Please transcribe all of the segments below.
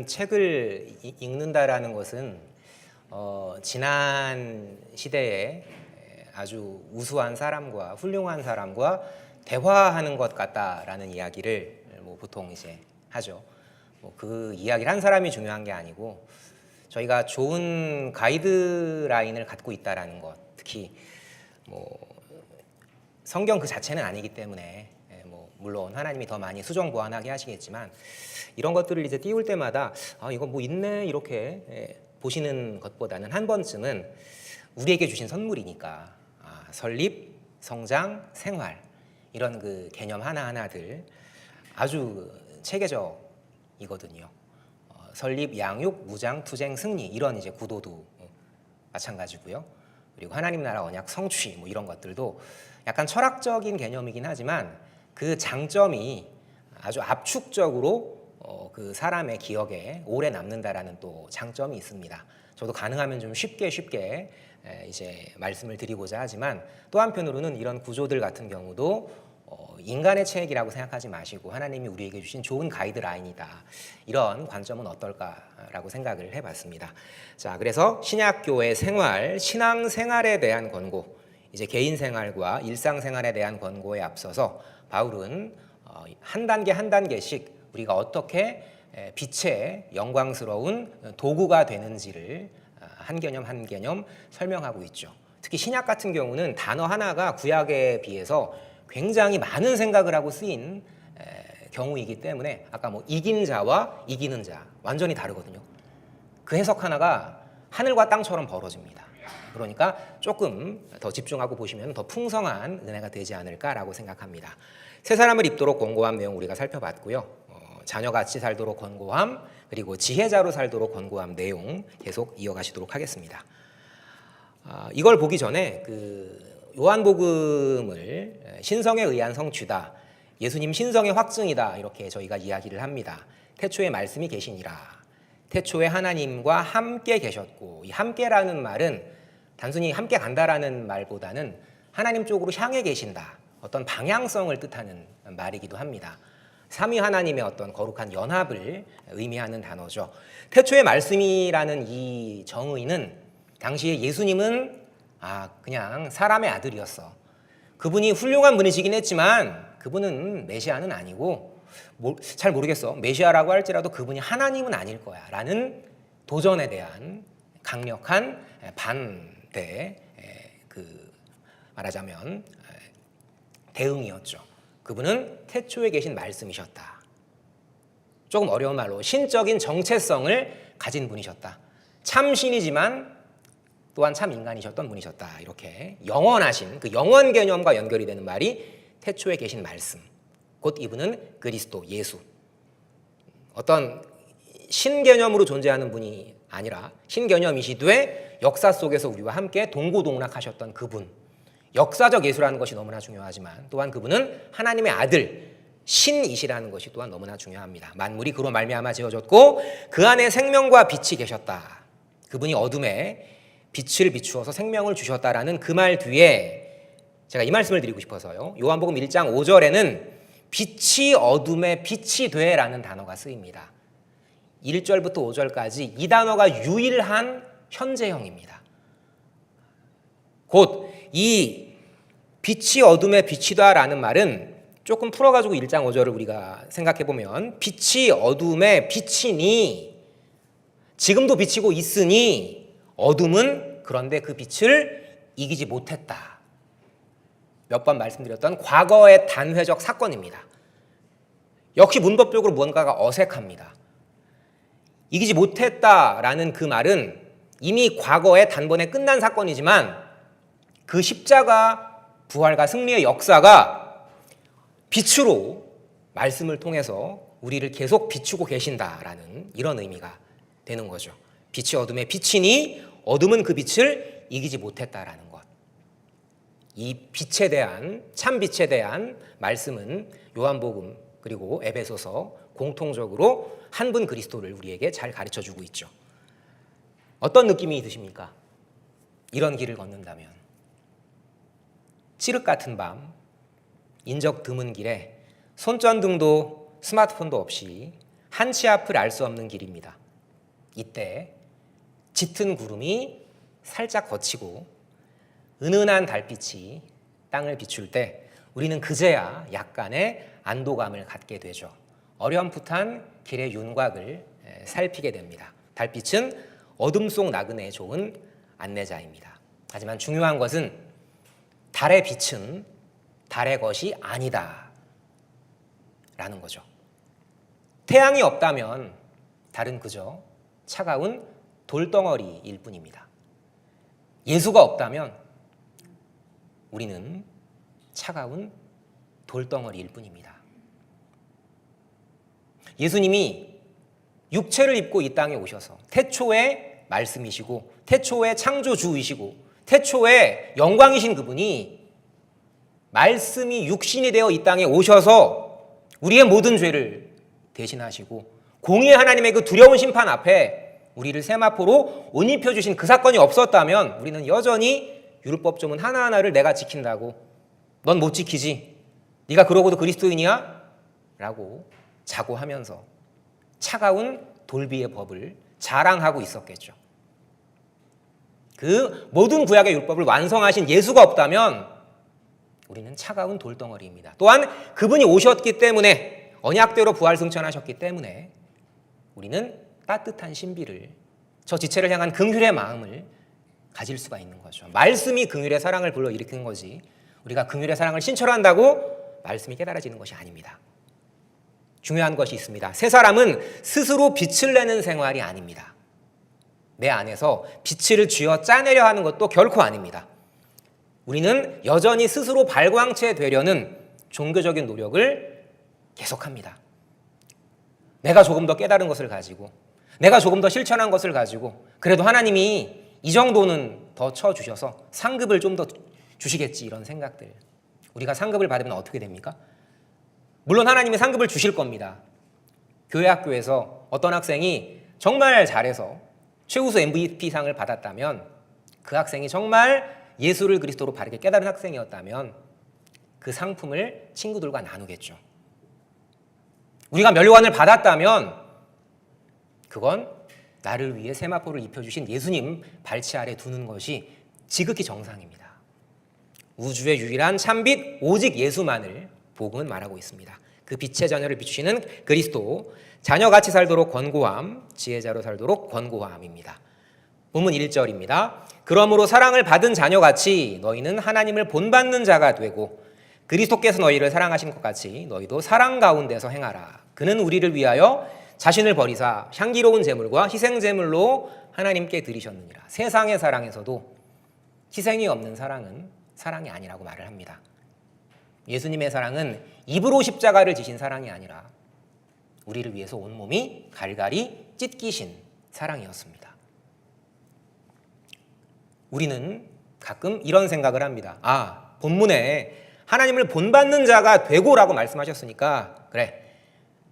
어떤 책을 읽는다라는 것은 지난 시대에 아주 우수한 사람과 훌륭한 사람과 대화하는 것 같다라는 이야기를 보통 이제 하죠. 그 이야기를 한 사람이 중요한 게 아니고 저희가 좋은 가이드라인을 갖고 있다라는 것, 특히 성경 그 자체는 아니기 때문에 물론 하나님이 더 많이 수정보완하게 하시겠지만 이런 것들을 이제 띄울 때마다 이거 뭐 있네 이렇게 보시는 것보다는 한 번쯤은 우리에게 주신 선물이니까 설립, 성장, 생활 이런 그 개념 하나하나들 아주 체계적이거든요. 설립, 양육, 무장, 투쟁, 승리 이런 이제 구도도 마찬가지고요. 그리고 하나님 나라 언약 성취 이런 것들도 약간 철학적인 개념이긴 하지만 그 장점이 아주 압축적으로 그 사람의 기억에 오래 남는다라는 또 장점이 있습니다. 저도 가능하면 좀 쉽게 이제 말씀을 드리고자 하지만 또 한편으로는 이런 구조들 같은 경우도 인간의 책이라고 생각하지 마시고 하나님이 우리에게 주신 좋은 가이드라인이다. 이런 관점은 어떨까라고 생각을 해봤습니다. 자, 그래서 신약교회 생활, 신앙생활에 대한 권고, 이제 개인 생활과 일상 생활에 대한 권고에 앞서서 바울은 한 단계 한 단계씩 우리가 어떻게 빛의 영광스러운 도구가 되는지를 한 개념 한 개념 설명하고 있죠. 특히 신약 같은 경우는 단어 하나가 구약에 비해서 굉장히 많은 생각을 하고 쓰인 경우이기 때문에 아까 이긴 자와 이기는 자 완전히 다르거든요. 그 해석 하나가 하늘과 땅처럼 벌어집니다. 그러니까 조금 더 집중하고 보시면 더 풍성한 은혜가 되지 않을까라고 생각합니다. 새 사람을 입도록 권고함 내용 우리가 살펴봤고요. 자녀같이 살도록 권고함, 그리고 지혜자로 살도록 권고함 내용 계속 이어가시도록 하겠습니다. 이걸 보기 전에 그 요한복음을 신성에 의한 성취다, 예수님 신성의 확증이다 이렇게 저희가 이야기를 합니다. 태초에 말씀이 계시니라. 태초에 하나님과 함께 계셨고, 이 함께라는 말은 단순히 함께 간다라는 말보다는 하나님 쪽으로 향해 계신다, 어떤 방향성을 뜻하는 말이기도 합니다. 삼위 하나님의 어떤 거룩한 연합을 의미하는 단어죠. 태초의 말씀이라는 이 정의는 당시에 예수님은 그냥 사람의 아들이었어. 그분이 훌륭한 분이시긴 했지만 그분은 메시아는 아니고 잘 모르겠어. 메시아라고 할지라도 그분이 하나님은 아닐 거야 라는 도전에 대한 강력한 반대, 말하자면 대응이었죠. 그분은 태초에 계신 말씀이셨다. 조금 어려운 말로 신적인 정체성을 가진 분이셨다. 참 신이지만 또한 참 인간이셨던 분이셨다. 이렇게 영원하신 그 영원 개념과 연결이 되는 말이 태초에 계신 말씀, 곧 이분은 그리스도 예수, 어떤 신개념으로 존재하는 분이 아니라 신개념이시되 역사 속에서 우리와 함께 동고동락하셨던 그분, 역사적 예수라는 것이 너무나 중요하지만 또한 그분은 하나님의 아들 신이시라는 것이 또한 너무나 중요합니다. 만물이 그로 말미암아 지어졌고 그 안에 생명과 빛이 계셨다. 그분이 어둠에 빛을 비추어서 생명을 주셨다라는 그 말 뒤에 제가 이 말씀을 드리고 싶어서요. 요한복음 1장 5절에는 빛이 어둠에 빛이 되라는 단어가 쓰입니다. 1절부터 5절까지 이 단어가 유일한 현재형입니다. 곧 이 빛이 어둠에 비치다라는 말은 조금 풀어가지고 1장 5절을 우리가 생각해보면 빛이 어둠에 비치니 지금도 비치고 있으니 어둠은 그런데 그 빛을 이기지 못했다. 몇 번 말씀드렸던 과거의 단회적 사건입니다. 역시 문법적으로 무언가가 어색합니다. 이기지 못했다라는 그 말은 이미 과거에 단번에 끝난 사건이지만 그 십자가 부활과 승리의 역사가 빛으로 말씀을 통해서 우리를 계속 비추고 계신다라는 이런 의미가 되는 거죠. 빛이 어둠에 비치니 어둠은 그 빛을 이기지 못했다라는 것. 이 빛에 대한 참 빛에 대한 말씀은 요한복음 그리고 에베소서 공통적으로 한 분 그리스도를 우리에게 잘 가르쳐주고 있죠. 어떤 느낌이 드십니까? 이런 길을 걷는다면 칠흑 같은 밤, 인적 드문 길에 손전등도 스마트폰도 없이 한치 앞을 알 수 없는 길입니다. 이때 짙은 구름이 살짝 걷히고 은은한 달빛이 땅을 비출 때 우리는 그제야 약간의 안도감을 갖게 되죠. 어렴풋한 길의 윤곽을 살피게 됩니다. 달빛은 어둠 속 나그네에 좋은 안내자입니다. 하지만 중요한 것은 달의 빛은 달의 것이 아니다 라는 거죠. 태양이 없다면 달은 그저 차가운 돌덩어리일 뿐입니다. 예수가 없다면 우리는 차가운 돌덩어리일 뿐입니다. 예수님이 육체를 입고 이 땅에 오셔서 태초의 말씀이시고 태초의 창조주이시고 태초의 영광이신 그분이 말씀이 육신이 되어 이 땅에 오셔서 우리의 모든 죄를 대신하시고 공의의 하나님의 그 두려운 심판 앞에 우리를 세마포로 옷 입혀주신 그 사건이 없었다면 우리는 여전히 율법조문 하나하나를 내가 지킨다고 넌 못 지키지 네가 그러고도 그리스도인이야? 라고 자고하면서 차가운 돌비의 법을 자랑하고 있었겠죠. 그 모든 구약의 율법을 완성하신 예수가 없다면 우리는 차가운 돌덩어리입니다. 또한 그분이 오셨기 때문에 언약대로 부활승천하셨기 때문에 우리는 따뜻한 신비를 저 지체를 향한 긍휼의 마음을 가질 수가 있는 거죠. 말씀이 긍휼의 사랑을 불러일으키는 거지 우리가 긍휼의 사랑을 신철한다고 말씀이 깨달아지는 것이 아닙니다. 중요한 것이 있습니다. 새 사람은 스스로 빛을 내는 생활이 아닙니다. 내 안에서 빛을 쥐어 짜내려 하는 것도 결코 아닙니다. 우리는 여전히 스스로 발광체 되려는 종교적인 노력을 계속합니다. 내가 조금 더 깨달은 것을 가지고 내가 조금 더 실천한 것을 가지고 그래도 하나님이 이 정도는 더 쳐주셔서 상급을 좀 더 주시겠지 이런 생각들. 우리가 상급을 받으면 어떻게 됩니까? 물론 하나님이 상급을 주실 겁니다. 교회 학교에서 어떤 학생이 정말 잘해서 최우수 MVP상을 받았다면 그 학생이 정말 예수를 그리스도로 바르게 깨달은 학생이었다면 그 상품을 친구들과 나누겠죠. 우리가 멸관을 받았다면 그건 나를 위해 세마포를 입혀주신 예수님 발치 아래 두는 것이 지극히 정상입니다. 우주의 유일한 참빛 오직 예수만을 복음은 말하고 있습니다. 그 빛의 자녀를 비추시는 그리스도, 자녀같이 살도록 권고함, 지혜자로 살도록 권고함입니다. 본문 1절입니다. 그러므로 사랑을 받은 자녀같이 너희는 하나님을 본받는 자가 되고 그리스도께서 너희를 사랑하신 것 같이 너희도 사랑 가운데서 행하라. 그는 우리를 위하여 자신을 버리사 향기로운 제물과 희생 제물로 하나님께 드리셨느니라. 세상의 사랑에서도 희생이 없는 사랑은 사랑이 아니라고 말을 합니다. 예수님의 사랑은 입으로 십자가를 지신 사랑이 아니라 우리를 위해서 온몸이 갈갈이 찢기신 사랑이었습니다. 우리는 가끔 이런 생각을 합니다. 본문에 하나님을 본받는 자가 되고라고 말씀하셨으니까 그래,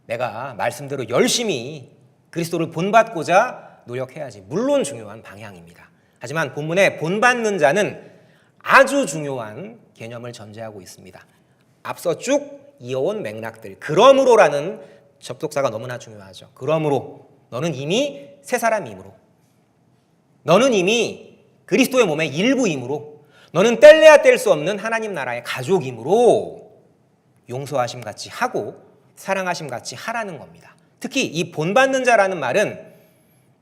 내가 말씀대로 열심히 그리스도를 본받고자 노력해야지. 물론 중요한 방향입니다. 하지만 본문에 본받는 자는 아주 중요한 개념을 전제하고 있습니다. 앞서 쭉 이어온 맥락들. 그러므로라는 접속사가 너무나 중요하죠. 그러므로 너는 이미 새 사람이므로, 너는 이미 그리스도의 몸의 일부이므로, 너는 뗄래야 뗄 수 없는 하나님 나라의 가족이므로 용서하심 같이 하고 사랑하심 같이 하라는 겁니다. 특히 이 본받는 자라는 말은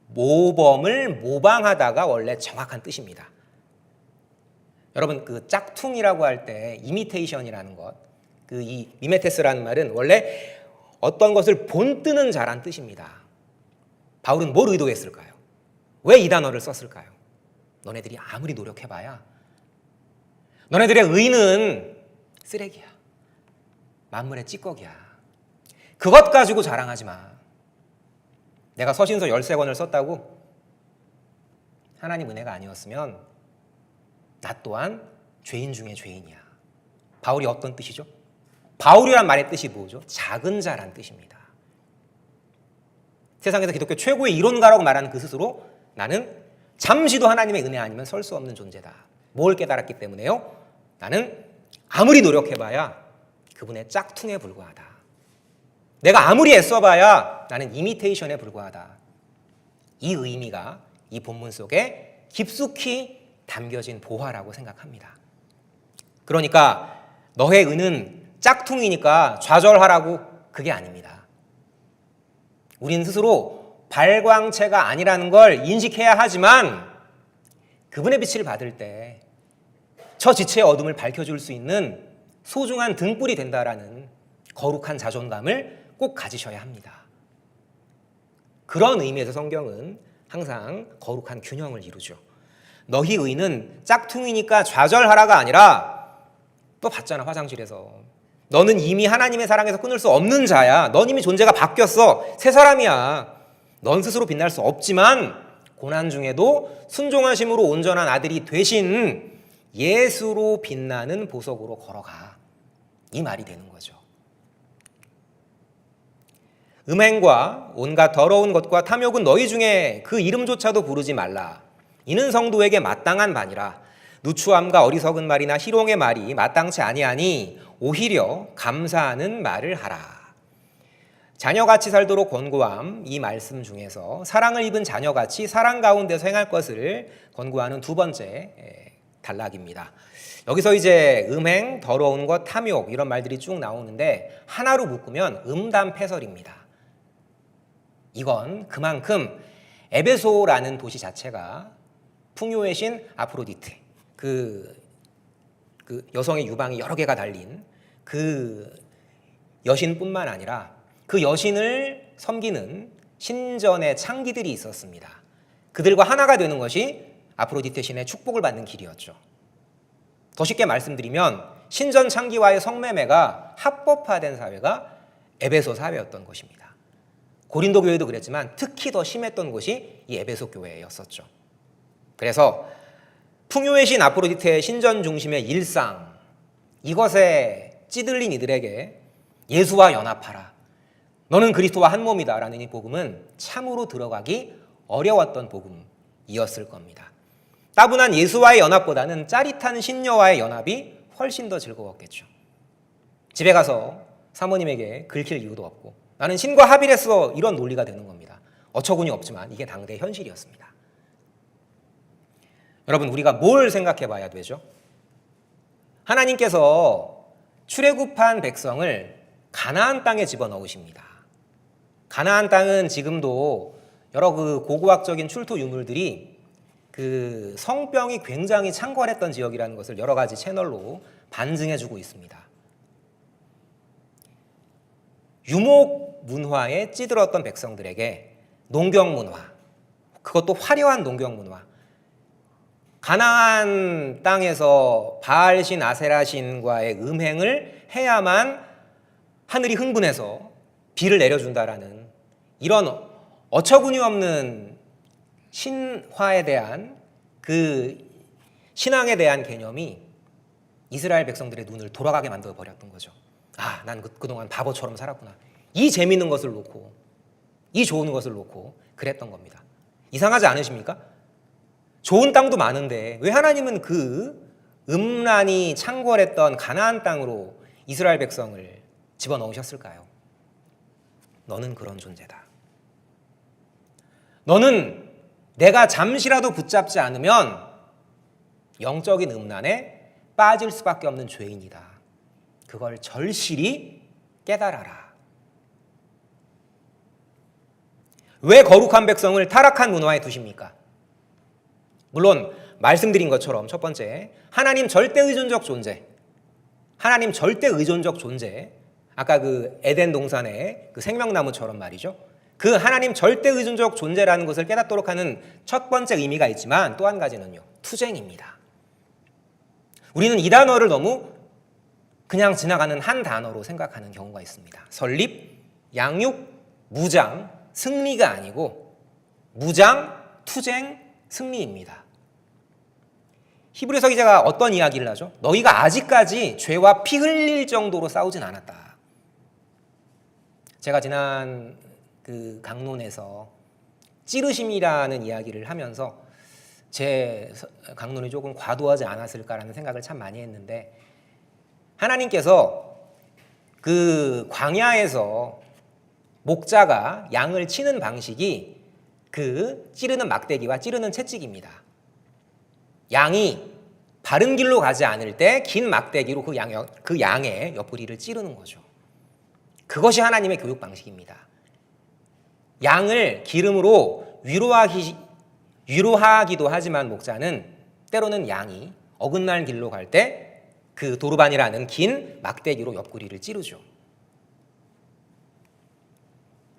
모범을 모방하다가 원래 정확한 뜻입니다. 여러분 그 짝퉁이라고 할 때 이미테이션이라는 것, 그 이 미메테스라는 말은 원래 어떤 것을 본뜨는 자란 뜻입니다. 바울은 뭘 의도했을까요? 왜 이 단어를 썼을까요? 너네들이 아무리 노력해봐야 너네들의 의는 쓰레기야. 만물의 찌꺼기야. 그것 가지고 자랑하지 마. 내가 서신서 13권을 썼다고 하나님 은혜가 아니었으면 나 또한 죄인 중에 죄인이야. 바울이 어떤 뜻이죠? 바울이란 말의 뜻이 뭐죠? 작은 자란 뜻입니다. 세상에서 기독교 최고의 이론가라고 말하는 그 스스로 나는 잠시도 하나님의 은혜 아니면 설 수 없는 존재다. 뭘 깨달았기 때문에요? 나는 아무리 노력해봐야 그분의 짝퉁에 불과하다. 내가 아무리 애써봐야 나는 이미테이션에 불과하다. 이 의미가 이 본문 속에 깊숙이 담겨진 보화라고 생각합니다. 그러니까 너의 은은 짝퉁이니까 좌절하라고 그게 아닙니다. 우린 스스로 발광체가 아니라는 걸 인식해야 하지만 그분의 빛을 받을 때 저 지체의 어둠을 밝혀줄 수 있는 소중한 등불이 된다라는 거룩한 자존감을 꼭 가지셔야 합니다. 그런 의미에서 성경은 항상 거룩한 균형을 이루죠. 너희 의는 짝퉁이니까 좌절하라가 아니라 또 봤잖아, 화장실에서. 너는 이미 하나님의 사랑에서 끊을 수 없는 자야. 넌 이미 존재가 바뀌었어. 새 사람이야. 넌 스스로 빛날 수 없지만 고난 중에도 순종하심으로 온전한 아들이 되신 예수로 빛나는 보석으로 걸어가. 이 말이 되는 거죠. 음행과 온갖 더러운 것과 탐욕은 너희 중에 그 이름조차도 부르지 말라. 이는 성도에게 마땅한 바니라. 누추함과 어리석은 말이나 희롱의 말이 마땅치 아니하니 오히려 감사하는 말을 하라. 자녀같이 살도록 권고함, 이 말씀 중에서 사랑을 입은 자녀같이 사랑 가운데서 행할 것을 권고하는 두 번째 단락입니다. 여기서 이제 음행, 더러운 것, 탐욕 이런 말들이 쭉 나오는데 하나로 묶으면 음담패설입니다. 이건 그만큼 에베소라는 도시 자체가 풍요의 신 아프로디테, 그 여성의 유방이 여러 개가 달린 그 여신뿐만 아니라 그 여신을 섬기는 신전의 창기들이 있었습니다. 그들과 하나가 되는 것이 아프로디테 신의 축복을 받는 길이었죠. 더 쉽게 말씀드리면 신전 창기와의 성매매가 합법화된 사회가 에베소 사회였던 것입니다. 고린도 교회도 그랬지만 특히 더 심했던 곳이 이 에베소 교회였었죠. 그래서 풍요의 신 아프로디테의 신전 중심의 일상, 이것에 찌들린 이들에게 예수와 연합하라. 너는 그리스도와 한 몸이다 라는 이 복음은 참으로 들어가기 어려웠던 복음이었을 겁니다. 따분한 예수와의 연합보다는 짜릿한 신녀와의 연합이 훨씬 더 즐거웠겠죠. 집에 가서 사모님에게 긁힐 이유도 없고 나는 신과 합일했어, 이런 논리가 되는 겁니다. 어처구니 없지만 이게 당대 현실이었습니다. 여러분, 우리가 뭘 생각해 봐야 되죠? 하나님께서 출애굽한 백성을 가나안 땅에 집어넣으십니다. 가나안 땅은 지금도 여러 그 고고학적인 출토 유물들이 그 성병이 굉장히 창궐했던 지역이라는 것을 여러 가지 채널로 반증해주고 있습니다. 유목 문화에 찌들었던 백성들에게 농경 문화, 그것도 화려한 농경 문화, 가나안 땅에서 바알신 아세라신과의 음행을 해야만 하늘이 흥분해서 비를 내려준다라는 이런 어처구니 없는 신화에 대한 그 신앙에 대한 개념이 이스라엘 백성들의 눈을 돌아가게 만들어 버렸던 거죠. 아, 난 그동안 바보처럼 살았구나. 이 재밌는 것을 놓고, 이 좋은 것을 놓고 그랬던 겁니다. 이상하지 않으십니까? 좋은 땅도 많은데 왜 하나님은 그 음란이 창궐했던 가나안 땅으로 이스라엘 백성을 집어넣으셨을까요? 너는 그런 존재다. 너는 내가 잠시라도 붙잡지 않으면 영적인 음란에 빠질 수밖에 없는 죄인이다. 그걸 절실히 깨달아라. 왜 거룩한 백성을 타락한 문화에 두십니까? 물론 말씀드린 것처럼 첫 번째, 하나님 절대 의존적 존재, 하나님 절대 의존적 존재, 아까 그 에덴 동산의 그 생명나무처럼 말이죠. 그 하나님 절대 의존적 존재라는 것을 깨닫도록 하는 첫 번째 의미가 있지만 또 한 가지는요, 투쟁입니다. 우리는 이 단어를 너무 그냥 지나가는 한 단어로 생각하는 경우가 있습니다. 설립, 양육, 무장, 승리가 아니고 무장, 투쟁, 승리입니다. 히브리서 기자가 어떤 이야기를 하죠? 너희가 아직까지 죄와 피 흘릴 정도로 싸우진 않았다. 제가 지난 그 강론에서 찌르심이라는 이야기를 하면서 제 강론이 조금 과도하지 않았을까라는 생각을 참 많이 했는데, 하나님께서 그 광야에서 목자가 양을 치는 방식이 그 찌르는 막대기와 찌르는 채찍입니다. 양이 바른 길로 가지 않을 때 긴 막대기로 그 양의 옆구리를 찌르는 거죠. 그것이 하나님의 교육 방식입니다. 양을 기름으로 위로하기도 하지만 목자는 때로는 양이 어긋난 길로 갈 때 그 도르반이라는 긴 막대기로 옆구리를 찌르죠.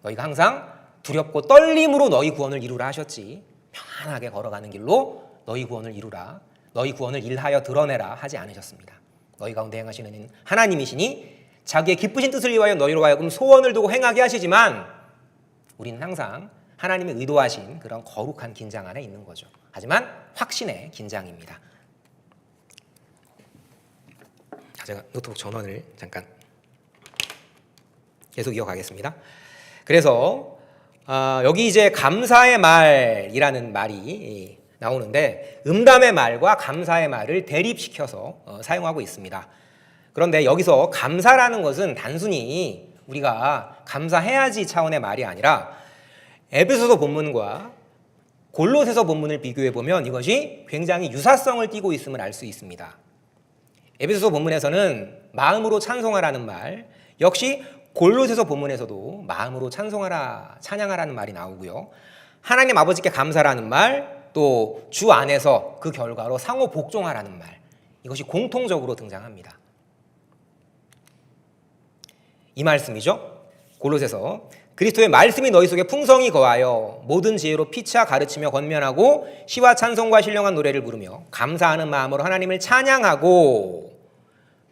너희가 항상 두렵고 떨림으로 너희 구원을 이루라 하셨지, 편안하게 걸어가는 길로 너희 구원을 이루라, 너희 구원을 일하여 드러내라 하지 않으셨습니다. 너희 가운데 행하시는 하나님이시니 자기의 기쁘신 뜻을 위하여 너희로 하여금 소원을 두고 행하게 하시지만 우리는 항상 하나님의 의도하신 그런 거룩한 긴장 안에 있는 거죠. 하지만 확신의 긴장입니다. 제가 노트북 전원을 잠깐 계속 이어가겠습니다. 그래서 여기 이제 감사의 말이라는 말이 나오는데 음담의 말과 감사의 말을 대립시켜서 사용하고 있습니다. 그런데 여기서 감사라는 것은 단순히 우리가 감사해야지 차원의 말이 아니라 에베소서 본문과 골로새서 본문을 비교해 보면 이것이 굉장히 유사성을 띠고 있음을 알 수 있습니다. 에베소서 본문에서는 마음으로 찬송하라는 말, 역시 골로새서 본문에서도 마음으로 찬송하라, 찬양하라는 말이 나오고요. 하나님 아버지께 감사라는 말, 또 주 안에서 그 결과로 상호 복종하라는 말, 이것이 공통적으로 등장합니다. 이 말씀이죠. 골로새서 그리스도의 말씀이 너희 속에 풍성히 거하여 모든 지혜로 피차 가르치며 권면하고 시와 찬송과 신령한 노래를 부르며 감사하는 마음으로 하나님을 찬양하고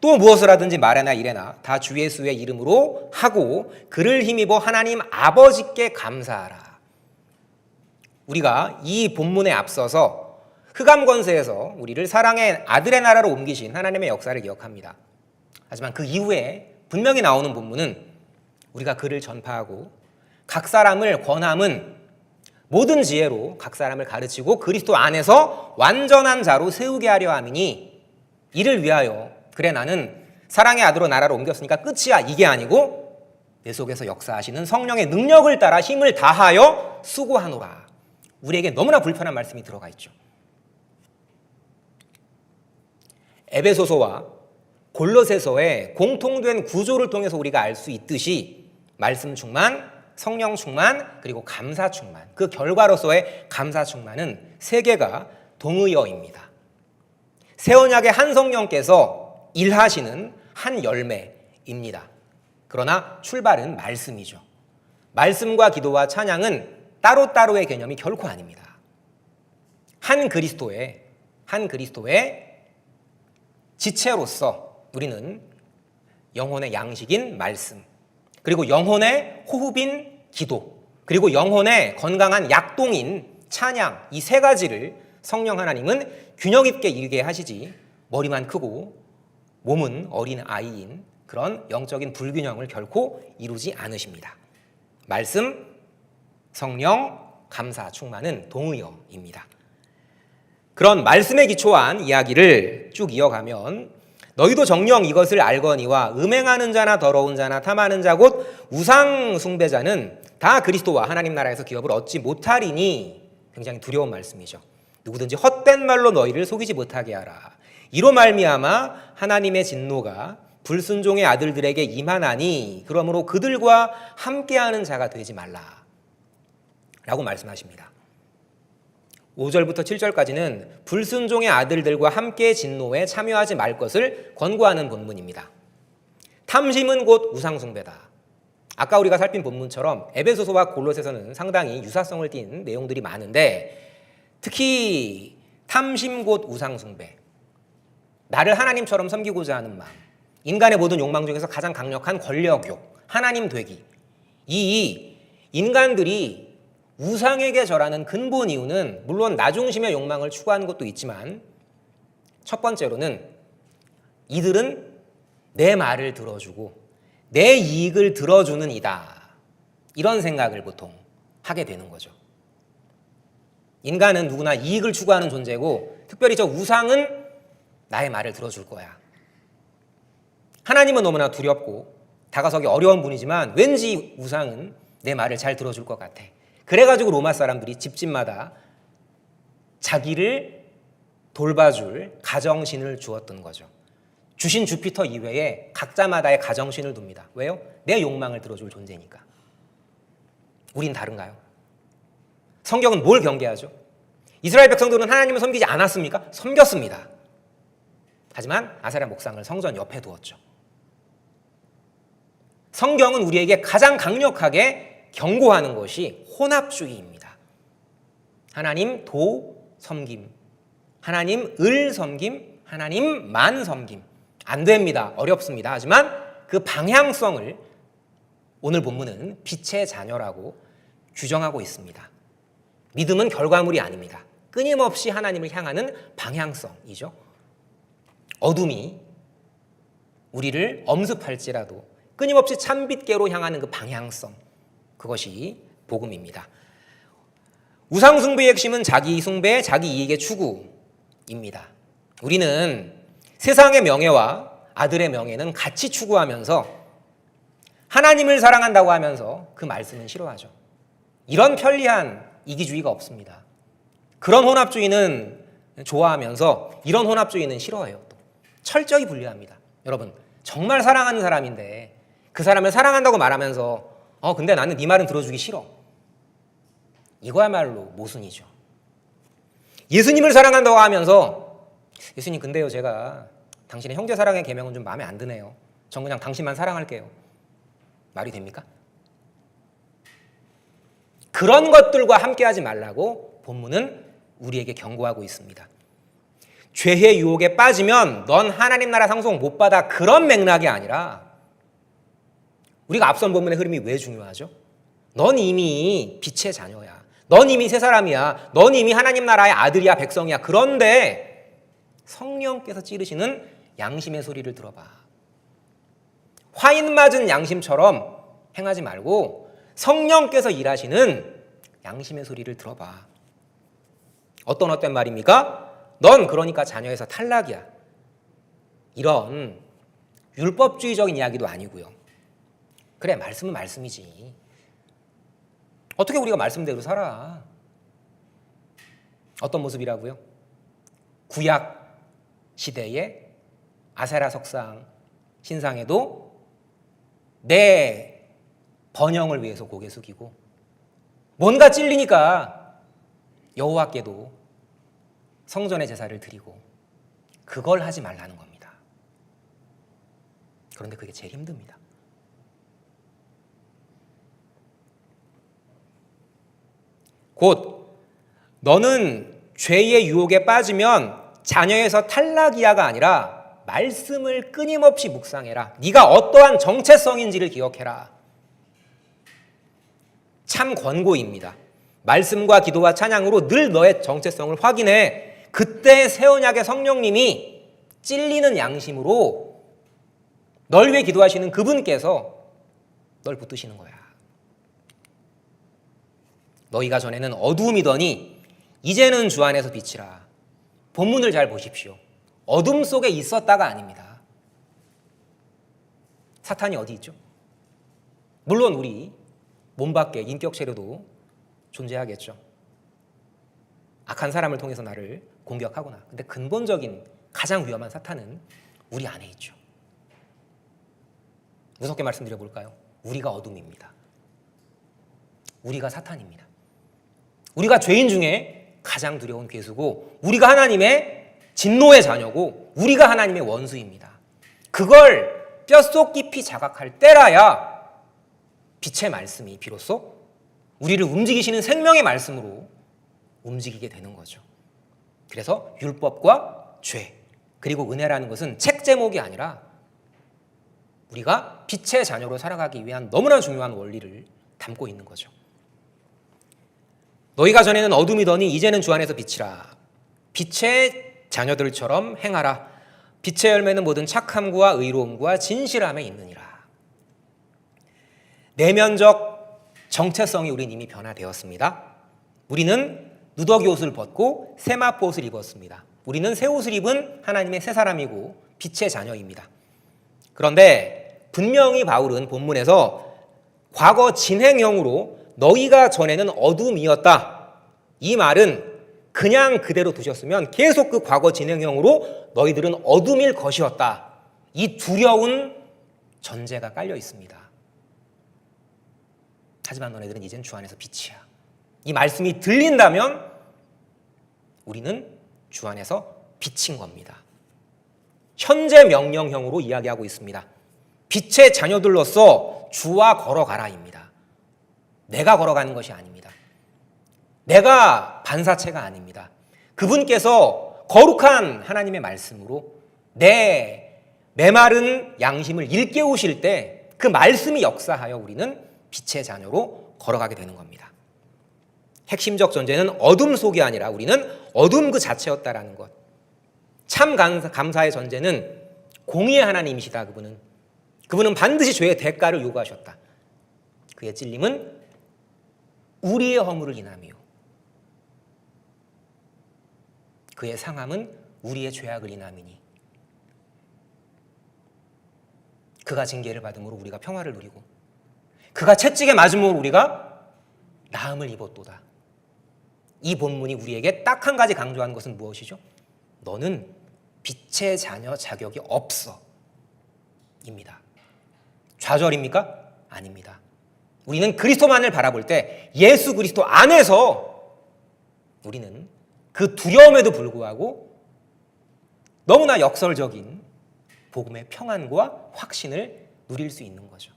또 무엇을 하든지 말이나 이래나 다 주 예수의 이름으로 하고 그를 힘입어 하나님 아버지께 감사하라. 우리가 이 본문에 앞서서 흑암 권세에서 우리를 사랑의 아들의 나라로 옮기신 하나님의 역사를 기억합니다. 하지만 그 이후에 분명히 나오는 본문은 우리가 그를 전파하고 각 사람을 권함은 모든 지혜로 각 사람을 가르치고 그리스도 안에서 완전한 자로 세우게 하려 함이니 이를 위하여 그래 나는 사랑의 아들로 나라로 옮겼으니까 끝이야, 이게 아니고 내 속에서 역사하시는 성령의 능력을 따라 힘을 다하여 수고하노라. 우리에게 너무나 불편한 말씀이 들어가 있죠. 에베소서와 골로새서의 공통된 구조를 통해서 우리가 알 수 있듯이 말씀 충만, 성령 충만, 그리고 감사 충만, 그 결과로서의 감사 충만은 세 개가 동의어입니다. 새 언약의 한 성령께서 일하시는 한 열매입니다. 그러나 출발은 말씀이죠. 말씀과 기도와 찬양은 따로따로의 개념이 결코 아닙니다. 한 그리스도의 지체로서 우리는 영혼의 양식인 말씀, 그리고 영혼의 호흡인 기도, 그리고 영혼의 건강한 약동인 찬양, 이 세 가지를 성령 하나님은 균형 있게 이루게 하시지 머리만 크고 몸은 어린 아이인 그런 영적인 불균형을 결코 이루지 않으십니다. 말씀, 성령, 감사, 충만은 동의어입니다. 그런 말씀에 기초한 이야기를 쭉 이어가면 너희도 정녕 이것을 알거니와 음행하는 자나 더러운 자나 탐하는 자 곧 우상 숭배자는 다 그리스도와 하나님 나라에서 기업을 얻지 못하리니, 굉장히 두려운 말씀이죠. 누구든지 헛된 말로 너희를 속이지 못하게 하라. 이로 말미암아 하나님의 진노가 불순종의 아들들에게 임하나니 그러므로 그들과 함께하는 자가 되지 말라 라고 말씀하십니다. 5절부터 7절까지는 불순종의 아들들과 함께 진노에 참여하지 말 것을 권고하는 본문입니다. 탐심은 곧 우상숭배다. 아까 우리가 살핀 본문처럼 에베소서와 골로새서는 상당히 유사성을 띈 내용들이 많은데, 특히 탐심 곧 우상숭배, 나를 하나님처럼 섬기고자 하는 마음, 인간의 모든 욕망 중에서 가장 강력한 권력욕, 하나님 되기, 이 인간들이 우상에게 절하는 근본 이유는 물론 나 중심의 욕망을 추구하는 것도 있지만, 첫 번째로는 이들은 내 말을 들어주고 내 이익을 들어주는 이다, 이런 생각을 보통 하게 되는 거죠. 인간은 누구나 이익을 추구하는 존재고, 특별히 저 우상은 나의 말을 들어줄 거야. 하나님은 너무나 두렵고 다가서기 어려운 분이지만 왠지 우상은 내 말을 잘 들어줄 것 같아. 그래가지고 로마 사람들이 집집마다 자기를 돌봐줄 가정신을 주었던 거죠. 주신 주피터 이외에 각자마다의 가정신을 둡니다. 왜요? 내 욕망을 들어줄 존재니까. 우린 다른가요? 성경은 뭘 경계하죠? 이스라엘 백성들은 하나님을 섬기지 않았습니까? 섬겼습니다. 하지만 아사랴 목상을 성전 옆에 두었죠. 성경은 우리에게 가장 강력하게 경고하는 것이 혼합주의입니다. 하나님 도 섬김, 하나님 을 섬김, 하나님 만 섬김. 안 됩니다. 어렵습니다. 하지만 그 방향성을 오늘 본문은 빛의 자녀라고 규정하고 있습니다. 믿음은 결과물이 아닙니다. 끊임없이 하나님을 향하는 방향성이죠. 어둠이 우리를 엄습할지라도 끊임없이 참빛계로 향하는 그 방향성, 그것이 복음입니다. 우상숭배의 핵심은 자기 숭배, 자기 이익의 추구입니다. 우리는 세상의 명예와 아들의 명예는 같이 추구하면서 하나님을 사랑한다고 하면서 그 말씀은 싫어하죠. 이런 편리한 이기주의가 없습니다. 그런 혼합주의는 좋아하면서 이런 혼합주의는 싫어해요. 또 철저히 분리합니다. 여러분, 정말 사랑하는 사람인데 그 사람을 사랑한다고 말하면서 근데 나는 네 말은 들어주기 싫어. 이거야말로 모순이죠. 예수님을 사랑한다고 하면서 예수님 근데요 제가 당신의 형제 사랑의 계명은 좀 마음에 안 드네요. 전 그냥 당신만 사랑할게요. 말이 됩니까? 그런 것들과 함께하지 말라고 본문은 우리에게 경고하고 있습니다. 죄의 유혹에 빠지면 넌 하나님 나라 상속 못 받아, 그런 맥락이 아니라 우리가 앞선 본문의 흐름이 왜 중요하죠? 넌 이미 빛의 자녀야. 넌 이미 새 사람이야. 넌 이미 하나님 나라의 아들이야, 백성이야. 그런데 성령께서 찌르시는 양심의 소리를 들어봐. 화인 맞은 양심처럼 행하지 말고 성령께서 일하시는 양심의 소리를 들어봐. 어떤 말입니까? 넌 그러니까 자녀에서 탈락이야. 이런 율법주의적인 이야기도 아니고요. 그래, 말씀은 말씀이지. 어떻게 우리가 말씀대로 살아? 어떤 모습이라고요? 구약 시대의 아세라 석상 신상에도 내 번영을 위해서 고개 숙이고 뭔가 찔리니까 여호와께도 성전의 제사를 드리고 그걸 하지 말라는 겁니다. 그런데 그게 제일 힘듭니다. 곧 너는 죄의 유혹에 빠지면 자녀에서 탈락이야가 아니라 말씀을 끊임없이 묵상해라. 네가 어떠한 정체성인지를 기억해라. 참 권고입니다. 말씀과 기도와 찬양으로 늘 너의 정체성을 확인해. 그때 새 언약의 성령님이 찔리는 양심으로 널 위해 기도하시는 그분께서 널 붙드시는 거야. 너희가 전에는 어두움이더니 이제는 주 안에서 빛이라. 본문을 잘 보십시오. 어둠 속에 있었다가 아닙니다. 사탄이 어디 있죠? 물론 우리 몸 밖에 인격 체류도 존재하겠죠. 악한 사람을 통해서 나를 공격하거나. 근데 근본적인 가장 위험한 사탄은 우리 안에 있죠. 무섭게 말씀드려 볼까요? 우리가 어둠입니다. 우리가 사탄입니다. 우리가 죄인 중에 가장 두려운 괴수고 우리가 하나님의 진노의 자녀고 우리가 하나님의 원수입니다. 그걸 뼛속 깊이 자각할 때라야 빛의 말씀이 비로소 우리를 움직이시는 생명의 말씀으로 움직이게 되는 거죠. 그래서 율법과 죄 그리고 은혜라는 것은 책 제목이 아니라 우리가 빛의 자녀로 살아가기 위한 너무나 중요한 원리를 담고 있는 거죠. 너희가 전에는 어둠이더니 이제는 주 안에서 빛이라. 빛의 자녀들처럼 행하라. 빛의 열매는 모든 착함과 의로움과 진실함에 있느니라. 내면적 정체성이 우린 이미 변화되었습니다. 우리는 누더기 옷을 벗고 세마포 옷을 입었습니다. 우리는 새 옷을 입은 하나님의 새 사람이고 빛의 자녀입니다. 그런데 분명히 바울은 본문에서 과거 진행형으로 너희가 전에는 어둠이었다. 이 말은 그냥 그대로 두셨으면 계속 그 과거 진행형으로 너희들은 어둠일 것이었다. 이 두려운 전제가 깔려 있습니다. 하지만 너네들은 이젠 주 안에서 빛이야. 이 말씀이 들린다면 우리는 주 안에서 빛인 겁니다. 현재 명령형으로 이야기하고 있습니다. 빛의 자녀들로서 주와 걸어가라입니다. 내가 걸어가는 것이 아닙니다. 내가 반사체가 아닙니다. 그분께서 거룩한 하나님의 말씀으로 내 메마른 양심을 일깨우실 때 그 말씀이 역사하여 우리는 빛의 자녀로 걸어가게 되는 겁니다. 핵심적 전제는 어둠 속이 아니라 우리는 어둠 그 자체였다라는 것. 참 감사의 전제는 공의의 하나님이시다. 그분은 반드시 죄의 대가를 요구하셨다. 그의 찔림은 우리의 허물을 인함이요 그의 상함은 우리의 죄악을 인함이니 그가 징계를 받음으로 우리가 평화를 누리고 그가 채찍에 맞음으로 우리가 나음을 입었도다. 이 본문이 우리에게 딱 한 가지 강조하는 것은 무엇이죠? 너는 빛의 자녀 자격이 없어 입니다. 좌절입니까? 아닙니다. 우리는 그리스도만을 바라볼 때 예수 그리스도 안에서 우리는 그 두려움에도 불구하고 너무나 역설적인 복음의 평안과 확신을 누릴 수 있는 거죠.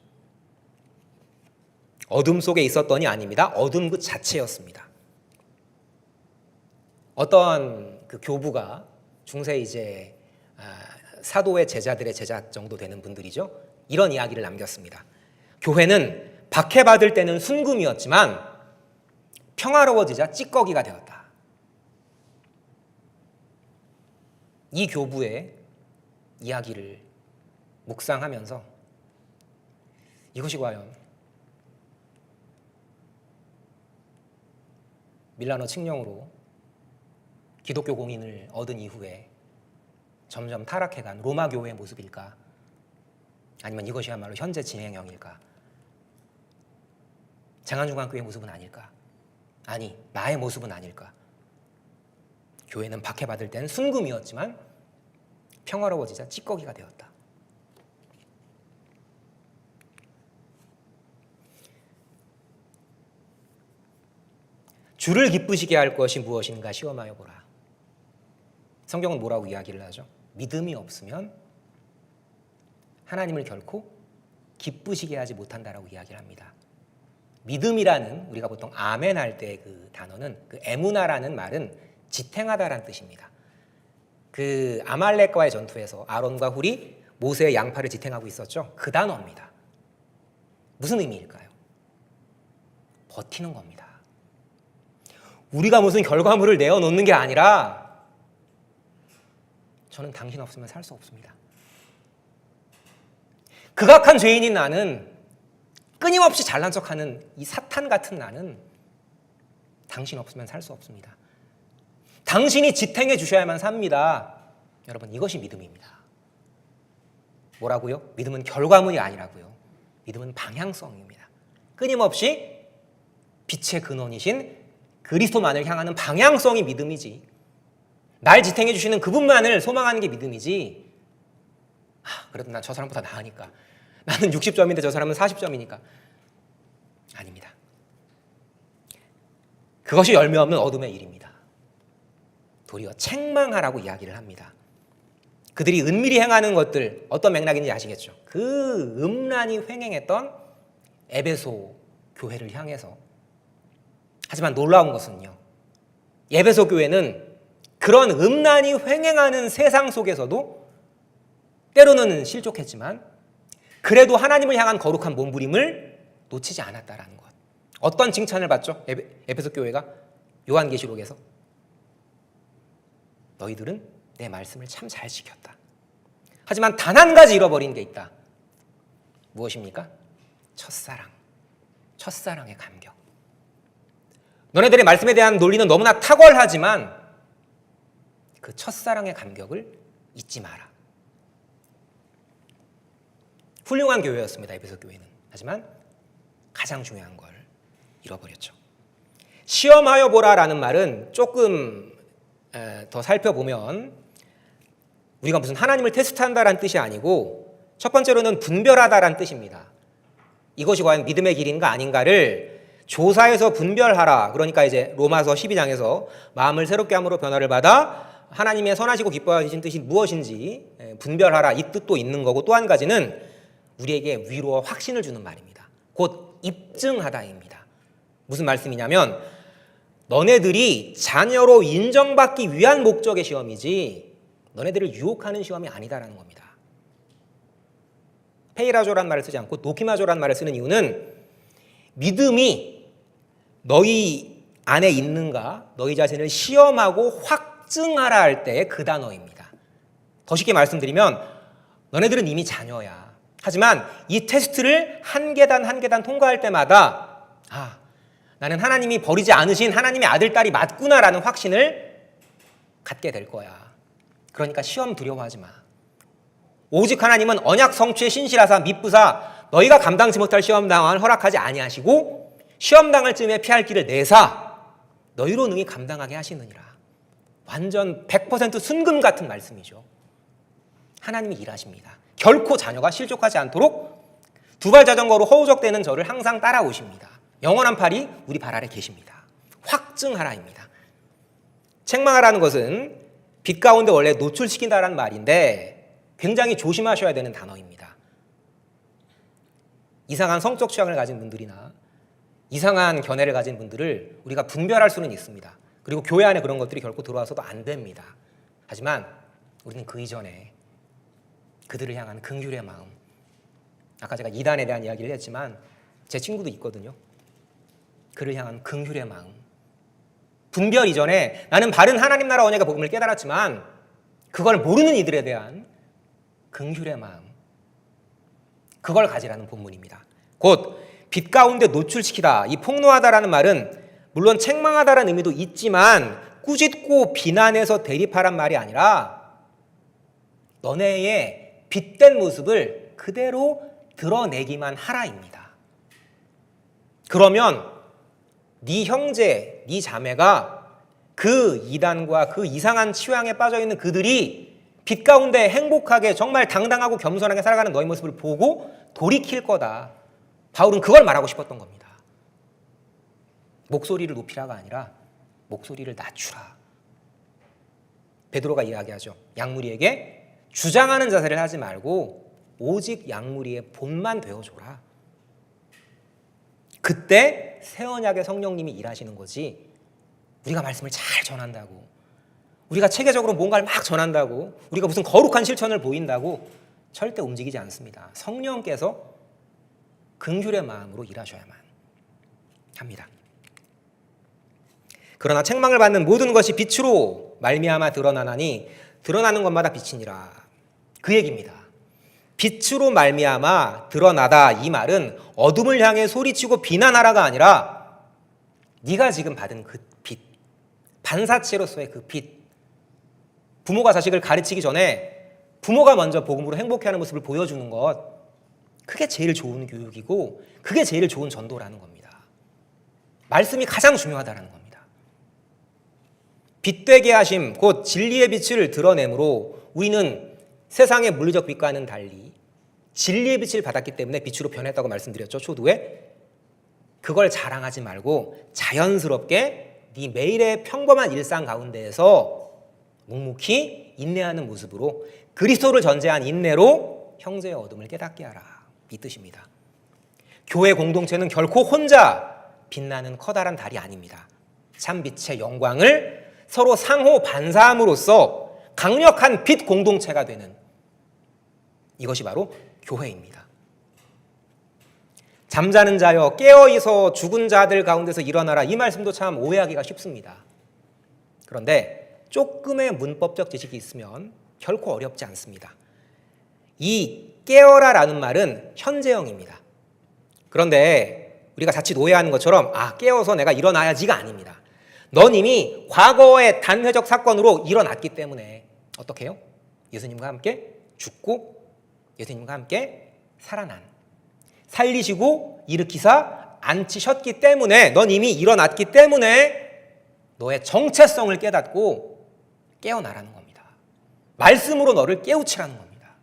어둠 속에 있었더니 아닙니다. 어둠 그 자체였습니다. 어떤 그 교부가 중세 이제 사도의 제자들의 제자 정도 되는 분들이죠. 이런 이야기를 남겼습니다. 교회는 박해받을 때는 순금이었지만 평화로워지자 찌꺼기가 되었다. 이 교부의 이야기를 묵상하면서 이것이 과연 밀라노 칙령으로 기독교 공인을 얻은 이후에 점점 타락해간 로마 교회의 모습일까? 아니면 이것이야말로 현재 진행형일까? 장안중앙교회의 모습은 아닐까? 아니, 나의 모습은 아닐까? 교회는 박해받을 때는 순금이었지만 평화로워지자 찌꺼기가 되었다. 주를 기쁘시게 할 것이 무엇인가 시험하여 보라. 성경은 뭐라고 이야기를 하죠? 믿음이 없으면 하나님을 결코 기쁘시게 하지 못한다라고 이야기를 합니다. 믿음이라는 우리가 보통 아멘 할 때 그 단어는 그 에무나라는 말은 지탱하다라는 뜻입니다. 그 아말렉과의 전투에서 아론과 훌이 모세의 양팔을 지탱하고 있었죠. 그 단어입니다. 무슨 의미일까요? 버티는 겁니다. 우리가 무슨 결과물을 내어놓는 게 아니라 저는 당신 없으면 살 수 없습니다. 극악한 죄인인 나는, 끊임없이 잘난 척하는 이 사탄 같은 나는 당신 없으면 살 수 없습니다. 당신이 지탱해 주셔야만 삽니다. 여러분, 이것이 믿음입니다. 뭐라고요? 믿음은 결과물이 아니라고요. 믿음은 방향성입니다. 끊임없이 빛의 근원이신 그리스도만을 향하는 방향성이 믿음이지, 날 지탱해 주시는 그분만을 소망하는 게 믿음이지, 그래도 난 저 사람보다 나으니까, 나는 60점인데 저 사람은 40점이니까 아닙니다. 그것이 열매 없는 어둠의 일입니다. 도리어 책망하라고 이야기를 합니다. 그들이 은밀히 행하는 것들, 어떤 맥락인지 아시겠죠? 그 음란히 횡행했던 에베소 교회를 향해서. 하지만 놀라운 것은요, 에베소 교회는 그런 음란히 횡행하는 세상 속에서도 때로는 실족했지만 그래도 하나님을 향한 거룩한 몸부림을 놓치지 않았다라는 것. 어떤 칭찬을 받죠? 에베소 교회가 요한계시록에서 너희들은 내 말씀을 참 잘 지켰다. 하지만 단 한 가지 잃어버린 게 있다. 무엇입니까? 첫사랑. 첫사랑의 감격. 너네들의 말씀에 대한 논리는 너무나 탁월하지만 그 첫사랑의 감격을 잊지 마라. 훌륭한 교회였습니다, 에베소 교회는. 하지만 가장 중요한 걸 잃어버렸죠. 시험하여 보라라는 말은 조금 더 살펴보면 우리가 무슨 하나님을 테스트한다라는 뜻이 아니고 첫 번째로는 분별하다라는 뜻입니다. 이것이 과연 믿음의 길인가 아닌가를 조사해서 분별하라. 그러니까 이제 로마서 12장에서 마음을 새롭게 함으로 변화를 받아 하나님의 선하시고 기뻐하신 뜻이 무엇인지 분별하라, 이 뜻도 있는 거고, 또 한 가지는 우리에게 위로와 확신을 주는 말입니다. 곧 입증하다입니다. 무슨 말씀이냐면 너네들이 자녀로 인정받기 위한 목적의 시험이지 너네들을 유혹하는 시험이 아니다라는 겁니다. 페이라조라는 말을 쓰지 않고 도키마조라는 말을 쓰는 이유는 믿음이 너희 안에 있는가, 너희 자신을 시험하고 확증하라 할 때 그 단어입니다. 더 쉽게 말씀드리면 너네들은 이미 자녀야. 하지만 이 테스트를 한 계단 한 계단 통과할 때마다 나는 하나님이 버리지 않으신 하나님의 아들, 딸이 맞구나라는 확신을 갖게 될 거야. 그러니까 시험 두려워하지 마. 오직 하나님은 언약 성취에 신실하사 미쁘사 너희가 감당치 못할 시험당을 허락하지 아니하시고 시험당할 쯤에 피할 길을 내사 너희로 능히 감당하게 하시느니라. 완전 100% 순금 같은 말씀이죠. 하나님이 일하십니다. 결코 자녀가 실족하지 않도록 두발 자전거로 허우적대는 저를 항상 따라오십니다. 영원한 팔이 우리 발 아래 계십니다. 확증하라입니다. 책망하라는 것은 빛 가운데 원래 노출시킨다라는 말인데 굉장히 조심하셔야 되는 단어입니다. 이상한 성적 취향을 가진 분들이나 이상한 견해를 가진 분들을 우리가 분별할 수는 있습니다. 그리고 교회 안에 그런 것들이 결코 들어와서도 안 됩니다. 하지만 우리는 그 이전에 그들을 향한 긍휼의 마음, 아까 제가 이단에 대한 이야기를 했지만 제 친구도 있거든요. 그를 향한 긍휼의 마음, 분별 이전에 나는 바른 하나님 나라 언약의 복음을 깨달았지만 그걸 모르는 이들에 대한 긍휼의 마음, 그걸 가지라는 본문입니다. 곧 빛 가운데 노출시키다, 이 폭로하다라는 말은 물론 책망하다라는 의미도 있지만 꾸짖고 비난해서 대립하란 말이 아니라 너네의 빛된 모습을 그대로 드러내기만 하라입니다. 그러면 네 형제, 네 자매가 그 이단과 그 이상한 취향에 빠져있는 그들이 빛 가운데 행복하게 정말 당당하고 겸손하게 살아가는 너의 모습을 보고 돌이킬 거다. 바울은 그걸 말하고 싶었던 겁니다. 목소리를 높이라가 아니라 목소리를 낮추라. 베드로가 이야기하죠. 양무리에게 주장하는 자세를 하지 말고 오직 양무리의 본만 되어줘라. 그때 새 언약의 성령님이 일하시는 거지, 우리가 말씀을 잘 전한다고, 우리가 체계적으로 뭔가를 막 전한다고, 우리가 무슨 거룩한 실천을 보인다고 절대 움직이지 않습니다. 성령께서 긍휼의 마음으로 일하셔야만 합니다. 그러나 책망을 받는 모든 것이 빛으로 말미암아 드러나나니 드러나는 것마다 빛이니라. 그 얘기입니다. 빛으로 말미암아 드러나다, 이 말은 어둠을 향해 소리치고 비난하라가 아니라 네가 지금 받은 그 빛, 반사체로서의 그 빛, 부모가 자식을 가르치기 전에 부모가 먼저 복음으로 행복해하는 모습을 보여주는 것, 그게 제일 좋은 교육이고 그게 제일 좋은 전도라는 겁니다. 말씀이 가장 중요하다는 겁니다. 빛되게 하심, 곧 진리의 빛을 드러내므로 우리는 세상의 물리적 빛과는 달리 진리의 빛을 받았기 때문에 빛으로 변했다고 말씀드렸죠, 초두에. 그걸 자랑하지 말고 자연스럽게 네 매일의 평범한 일상 가운데에서 묵묵히 인내하는 모습으로 그리스도를 전제한 인내로 형제의 어둠을 깨닫게 하라, 이 뜻입니다. 교회 공동체는 결코 혼자 빛나는 커다란 달이 아닙니다. 참 빛의 영광을 서로 상호 반사함으로써 강력한 빛 공동체가 되는, 이것이 바로 교회입니다. 잠자는 자여 깨어있어 죽은 자들 가운데서 일어나라, 이 말씀도 참 오해하기가 쉽습니다. 그런데 조금의 문법적 지식이 있으면 결코 어렵지 않습니다. 이 깨어라라는 말은 현재형입니다. 그런데 우리가 자칫 오해하는 것처럼 깨어서 내가 일어나야지가 아닙니다. 넌 이미 과거의 단회적 사건으로 일어났기 때문에 어떻게 해요? 예수님과 함께 죽고 예수님과 함께 살아난, 살리시고 일으키사 앉히셨기 때문에, 넌 이미 일어났기 때문에 너의 정체성을 깨닫고 깨어나라는 겁니다. 말씀으로 너를 깨우치라는 겁니다.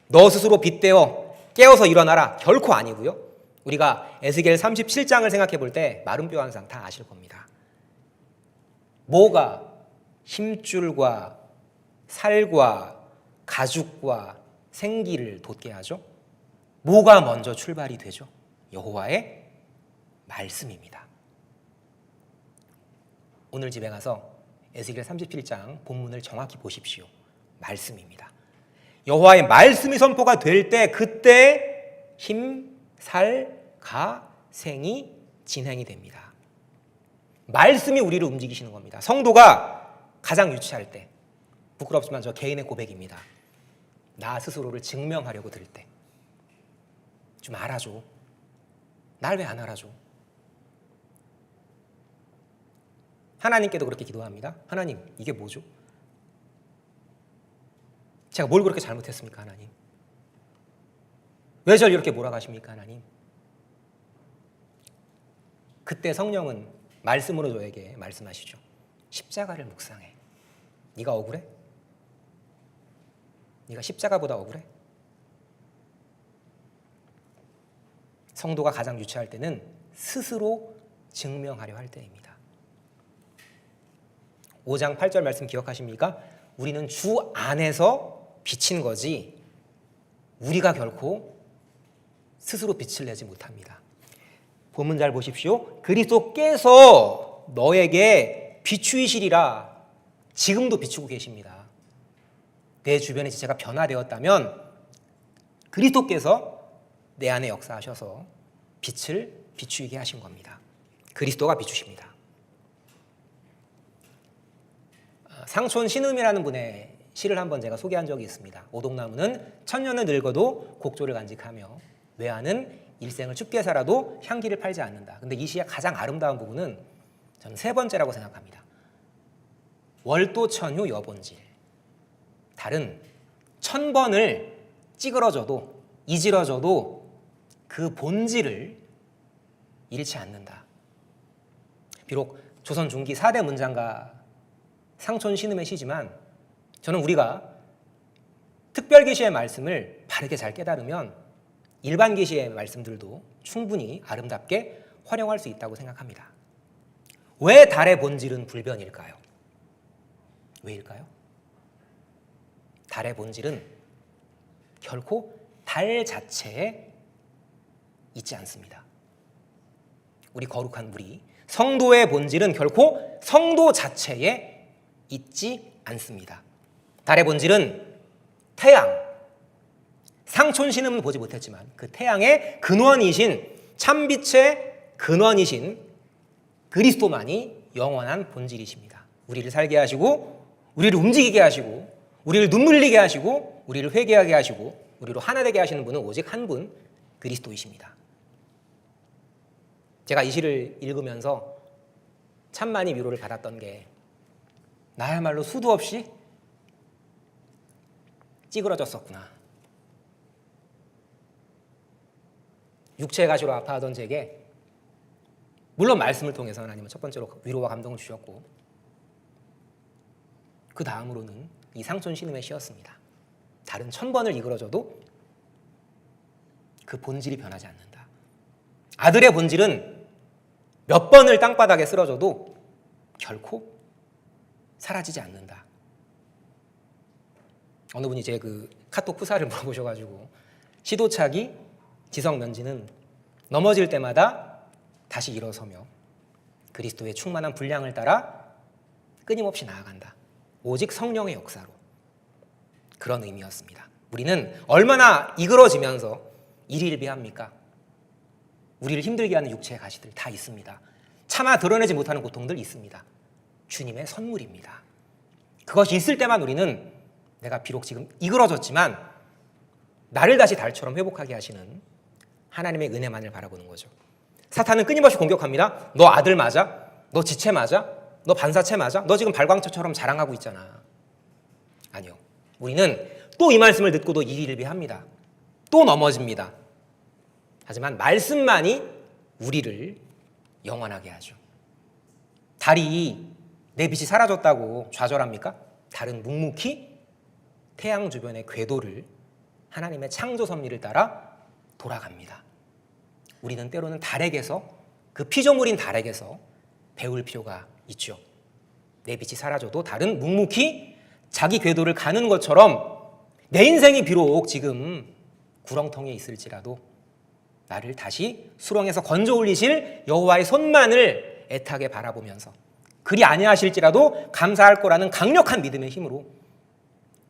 너 스스로 빗대어 깨어서 일어나라, 결코 아니고요. 우리가 에스겔 37장을 생각해 볼 때 마름뼈 환상 다 아실 겁니다. 뭐가 힘줄과 살과 가죽과 생기를 돋게 하죠? 뭐가 먼저 출발이 되죠? 여호와의 말씀입니다. 오늘 집에 가서 에스겔 37장 본문을 정확히 보십시오. 말씀입니다. 여호와의 말씀이 선포가 될 때, 그때 힘, 살, 가, 생이 진행이 됩니다. 말씀이 우리를 움직이시는 겁니다. 성도가 가장 유치할 때, 부끄럽지만 저 개인의 고백입니다. 나 스스로를 증명하려고 들 때, 좀 알아줘. 날 왜 안 알아줘? 하나님께도 그렇게 기도합니다. 하나님, 이게 뭐죠? 제가 뭘 그렇게 잘못했습니까, 하나님? 왜 저를 이렇게 몰아가십니까, 하나님? 그때 성령은 말씀으로 저에게 말씀하시죠. 십자가를 묵상해. 네가 억울해? 네가 십자가보다 억울해? 성도가 가장 유치할 때는 스스로 증명하려 할 때입니다. 5장 8절 말씀 기억하십니까? 우리는 주 안에서 비친 거지 우리가 결코 스스로 빛을 내지 못합니다. 본문 잘 보십시오. 그리스도께서 너에게 비추이시리라. 지금도 비추고 계십니다. 내 주변의 지체가 변화되었다면 그리스도께서 내 안에 역사하셔서 빛을 비추이게 하신 겁니다. 그리스도가 비추십니다. 상촌 신음이라는 분의 시를 한번 제가 소개한 적이 있습니다. 오동나무는 천년을 늙어도 곡조를 간직하며 외아는 일생을 춥게 살아도 향기를 팔지 않는다. 근데 이 시의 가장 아름다운 부분은 저는 세 번째라고 생각합니다. 월도천휴 여본질. 달은 1000번을 찌그러져도 이지러져도 그 본질을 잃지 않는다. 비록 조선 중기 4대 문장가 상촌 신음의 시지만 저는 우리가 특별 계시의 말씀을 바르게 잘 깨달으면 일반 계시의 말씀들도 충분히 아름답게 활용할 수 있다고 생각합니다. 왜 달의 본질은 불변일까요? 왜일까요? 달의 본질은 결코 달 자체에 있지 않습니다. 우리 거룩한 무리, 성도의 본질은 결코 성도 자체에 있지 않습니다. 달의 본질은 태양, 상촌 신음은 보지 못했지만 그 태양의 근원이신, 참빛의 근원이신 그리스도만이 영원한 본질이십니다. 우리를 살게 하시고 우리를 움직이게 하시고 우리를 눈물 흘리게 하시고 우리를 회개하게 하시고 우리로 하나 되게 하시는 분은 오직 한 분, 그리스도이십니다. 제가 이 시를 읽으면서 참 많이 위로를 받았던 게 나야말로 수도 없이 찌그러졌었구나. 육체의 가시로 아파하던 제게 물론 말씀을 통해서 하나님은 첫 번째로 위로와 감동을 주셨고 그 다음으로는 이 상촌 신음의 시였습니다. 달은 1000번을 이그러져도 그 본질이 변하지 않는다. 아들의 본질은 몇 번을 땅바닥에 쓰러져도 결코 사라지지 않는다. 어느 분이 제 그 카톡 프사를 물어보셔가지고 시도차기 지성면지는 넘어질 때마다 다시 일어서며 그리스도의 충만한 분량을 따라 끊임없이 나아간다. 오직 성령의 역사로. 그런 의미였습니다. 우리는 얼마나 이그러지면서 일희일비합니까? 우리를 힘들게 하는 육체의 가시들 다 있습니다. 차마 드러내지 못하는 고통들 있습니다. 주님의 선물입니다. 그것이 있을 때만 우리는 내가 비록 지금 이그러졌지만 나를 다시 달처럼 회복하게 하시는 하나님의 은혜만을 바라보는 거죠. 사탄은 끊임없이 공격합니다. 너 아들 맞아? 너 지체 맞아? 너 반사체 맞아? 너 지금 발광처처럼 자랑하고 있잖아. 아니요. 우리는 또 이 말씀을 듣고도 일희일비합니다. 또 넘어집니다. 하지만 말씀만이 우리를 영원하게 하죠. 달이 내 빛이 사라졌다고 좌절합니까? 달은 묵묵히 태양 주변의 궤도를 하나님의 창조 섭리를 따라 돌아갑니다. 우리는 때로는 달에게서, 그 피조물인 달에게서 배울 필요가 있죠. 내 빛이 사라져도 달은 묵묵히 자기 궤도를 가는 것처럼 내 인생이 비록 지금 구렁텅이에 있을지라도 나를 다시 수렁에서 건져 올리실 여호와의 손만을 애타게 바라보면서, 그리 아니하실지라도 감사할 거라는 강력한 믿음의 힘으로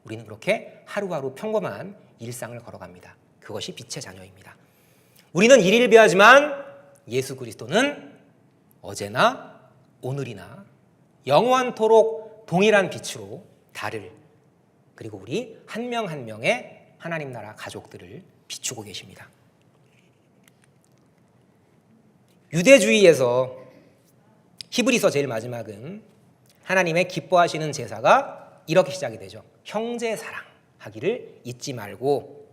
우리는 그렇게 하루하루 평범한 일상을 걸어갑니다. 그것이 빛의 자녀입니다. 우리는 일일비하지만 예수 그리스도는 어제나 오늘이나 영원토록 동일한 빛으로 달을, 그리고 우리 한 명 한 명의 하나님 나라 가족들을 비추고 계십니다. 유대주의에서 히브리서 제일 마지막은 하나님의 기뻐하시는 제사가 이렇게 시작이 되죠. 형제 사랑하기를 잊지 말고,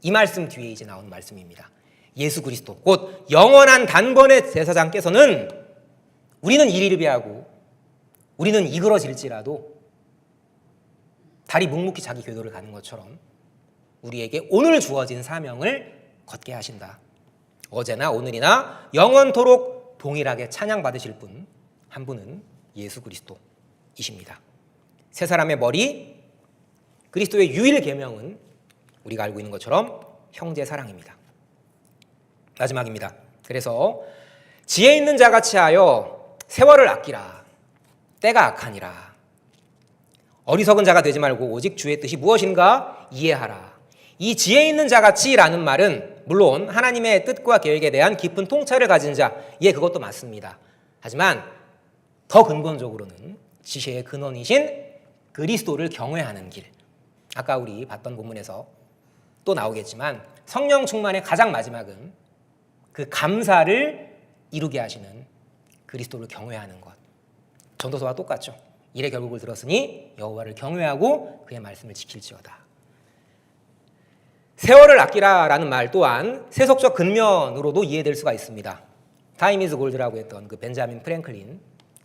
이 말씀 뒤에 이제 나오는 말씀입니다. 예수 그리스도 곧 영원한 단번의 제사장께서는 우리는 일일비하고 우리는 이그러질지라도 달이 묵묵히 자기 궤도를 가는 것처럼 우리에게 오늘 주어진 사명을 걷게 하신다. 어제나 오늘이나 영원토록 동일하게 찬양받으실 분 한 분은 예수 그리스도이십니다. 세 사람의 머리, 그리스도의 유일 계명은 우리가 알고 있는 것처럼 형제 사랑입니다. 마지막입니다. 그래서 지혜 있는 자같이 하여 세월을 아끼라. 때가 악하니라. 어리석은 자가 되지 말고 오직 주의 뜻이 무엇인가 이해하라. 이 지혜 있는 자같이라는 말은 물론 하나님의 뜻과 계획에 대한 깊은 통찰을 가진 자, 예, 그것도 맞습니다. 하지만 더 근본적으로는 지혜의 근원이신 그리스도를 경외하는 길. 아까 우리 봤던 본문에서 또 나오겠지만 성령 충만의 가장 마지막은 그 감사를 이루게 하시는 그리스도를 경외하는 것. 전도서와 똑같죠. 일의 결국을 들었으니 여호와를 경외하고 그의 말씀을 지킬지어다. 세월을 아끼라라는 말 또한 세속적 근면으로도 이해될 수가 있습니다. 타임 이즈 골드라고 했던 그 벤자민 프랭클린,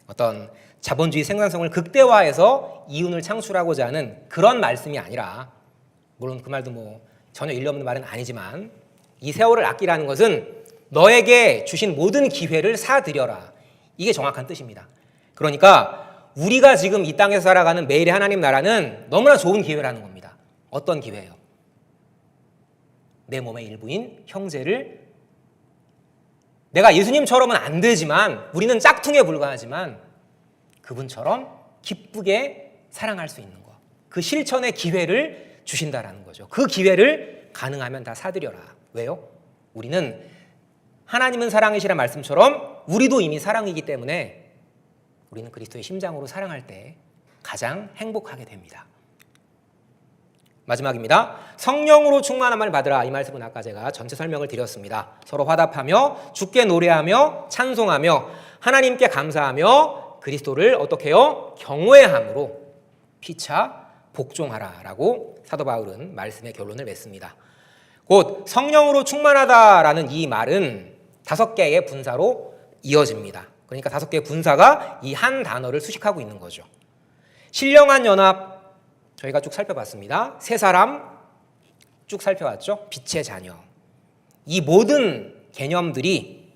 어떤 자본주의 생산성을 극대화해서 이윤을 창출하고자 하는 그런 말씀이 아니라, 물론 그 말도 뭐 전혀 일리 없는 말은 아니지만, 이 세월을 아끼라는 것은 너에게 주신 모든 기회를 사들여라. 이게 정확한 뜻입니다. 그러니까 우리가 지금 이 땅에서 살아가는 매일의 하나님 나라는 너무나 좋은 기회라는 겁니다. 어떤 기회예요? 내 몸의 일부인 형제를, 내가 예수님처럼은 안 되지만, 우리는 짝퉁에 불과하지만 그분처럼 기쁘게 사랑할 수 있는 것, 그 실천의 기회를 주신다라는 거죠. 그 기회를 가능하면 다 사들여라. 왜요? 우리는 하나님은 사랑이시란 말씀처럼 우리도 이미 사랑이기 때문에 우리는 그리스도의 심장으로 사랑할 때 가장 행복하게 됩니다. 마지막입니다. 성령으로 충만함을 받으라. 이 말씀은 아까 제가 전체 설명을 드렸습니다. 서로 화답하며 주께 노래하며 찬송하며 하나님께 감사하며 그리스도를 어떻게 해요? 경외함으로 피차 복종하라라고 사도 바울은 말씀의 결론을 맺습니다. 곧 성령으로 충만하다라는 이 말은 5개의 분사로 이어집니다. 그러니까 5개의 분사가 이 한 단어를 수식하고 있는 거죠. 신령한 연합, 저희가 쭉 살펴봤습니다. 세 사람 쭉 살펴봤죠. 빛의 자녀. 이 모든 개념들이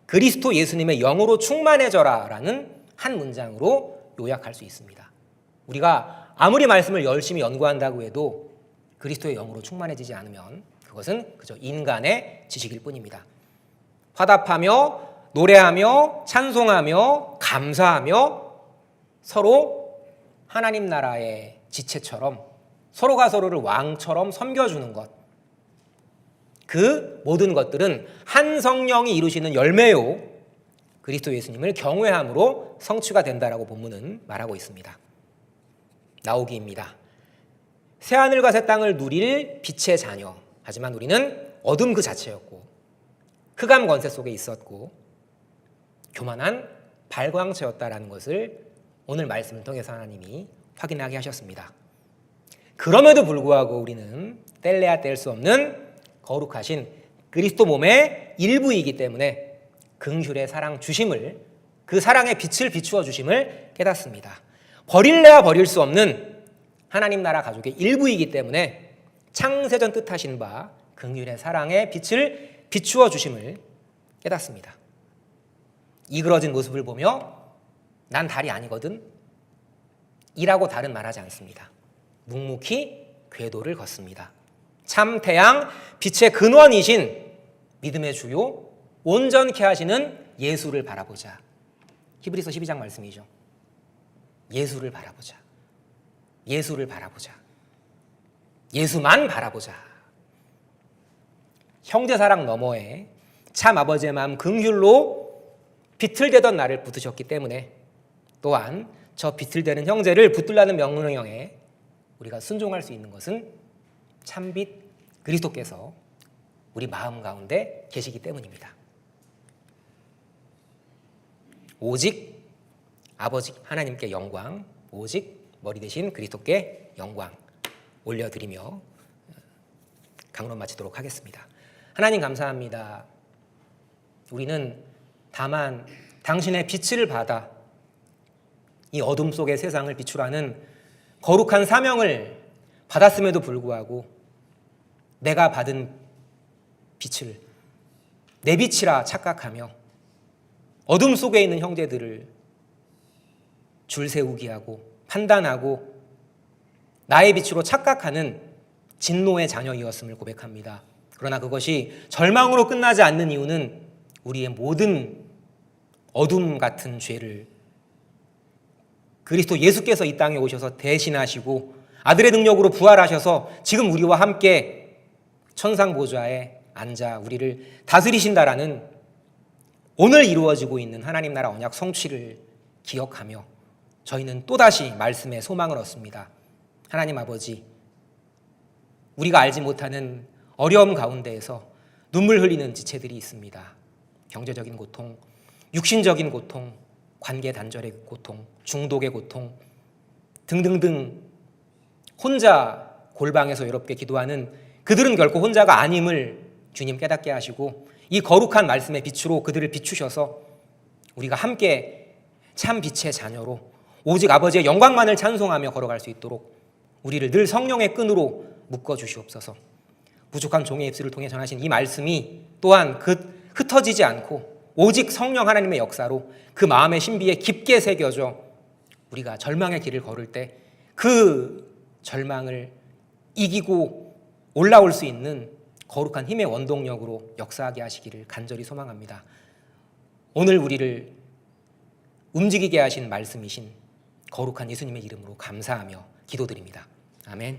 그리스도 예수님의 영으로 충만해져라라는 한 문장으로 요약할 수 있습니다. 우리가 아무리 말씀을 열심히 연구한다고 해도 그리스도의 영으로 충만해지지 않으면 그것은 그저 인간의 지식일 뿐입니다. 화답하며 노래하며 찬송하며 감사하며 서로 하나님 나라의 지체처럼 서로가 서로를 왕처럼 섬겨주는 것, 그 모든 것들은 한 성령이 이루시는 열매요 그리스도 예수님을 경외함으로 성취가 된다라고 본문은 말하고 있습니다. 나오기입니다. 새하늘과 새 땅을 누릴 빛의 자녀, 하지만 우리는 어둠 그 자체였고 흑암 권세 속에 있었고 교만한 발광체였다라는 것을 오늘 말씀을 통해서 하나님이 확인하게 하셨습니다. 그럼에도 불구하고 우리는 뗄래야 뗄 수 없는 거룩하신 그리스도 몸의 일부이기 때문에 긍휼의 사랑 주심을, 그 사랑의 빛을 비추어 주심을 깨닫습니다. 버릴래야 버릴 수 없는 하나님 나라 가족의 일부이기 때문에 창세전 뜻하신 바 긍휼의 사랑의 빛을 비추어 주심을 깨닫습니다. 이그러진 모습을 보며 난 달이 아니거든 이라고 달은 말하지 않습니다. 묵묵히 궤도를 걷습니다. 참 태양, 빛의 근원이신 믿음의 주요 온전케 하시는 예수를 바라보자. 히브리서 12장 말씀이죠. 예수를 바라보자. 예수를 바라보자. 예수만 바라보자. 형제사랑 너머에 참 아버지의 마음 긍휼로 비틀대던 나를 붙드셨기 때문에 또한 저 비틀대는 형제를 붙들라는 명령에 우리가 순종할 수 있는 것은 참빛 그리스도께서 우리 마음 가운데 계시기 때문입니다. 오직 아버지 하나님께 영광, 오직 머리 대신 그리스도께 영광 올려드리며 강론 마치도록 하겠습니다. 하나님 감사합니다. 우리는 다만 당신의 빛을 받아 이 어둠 속의 세상을 비추라는 거룩한 사명을 받았음에도 불구하고 내가 받은 빛을 내 빛이라 착각하며 어둠 속에 있는 형제들을 줄 세우게 하고 판단하고 나의 빛으로 착각하는 진노의 자녀이었음을 고백합니다. 그러나 그것이 절망으로 끝나지 않는 이유는 우리의 모든 어둠 같은 죄를 그리스도 예수께서 이 땅에 오셔서 대신하시고 아들의 능력으로 부활하셔서 지금 우리와 함께 천상 보좌에 앉아 우리를 다스리신다라는 오늘 이루어지고 있는 하나님 나라 언약 성취를 기억하며 저희는 또다시 말씀의 소망을 얻습니다. 하나님 아버지, 우리가 알지 못하는 어려움 가운데에서 눈물 흘리는 지체들이 있습니다. 경제적인 고통, 육신적인 고통, 관계 단절의 고통, 중독의 고통 등등등 혼자 골방에서 외롭게 기도하는 그들은 결코 혼자가 아님을 주님 깨닫게 하시고 이 거룩한 말씀의 빛으로 그들을 비추셔서 우리가 함께 참 빛의 자녀로 오직 아버지의 영광만을 찬송하며 걸어갈 수 있도록 우리를 늘 성령의 끈으로 묶어 주시옵소서. 부족한 종의 입술을 통해 전하신 이 말씀이 또한 흩어지지 않고 오직 성령 하나님의 역사로 그 마음의 신비에 깊게 새겨져 우리가 절망의 길을 걸을 때 그 절망을 이기고 올라올 수 있는 거룩한 힘의 원동력으로 역사하게 하시기를 간절히 소망합니다. 오늘 우리를 움직이게 하신 말씀이신 거룩한 예수님의 이름으로 감사하며 기도드립니다. 아멘.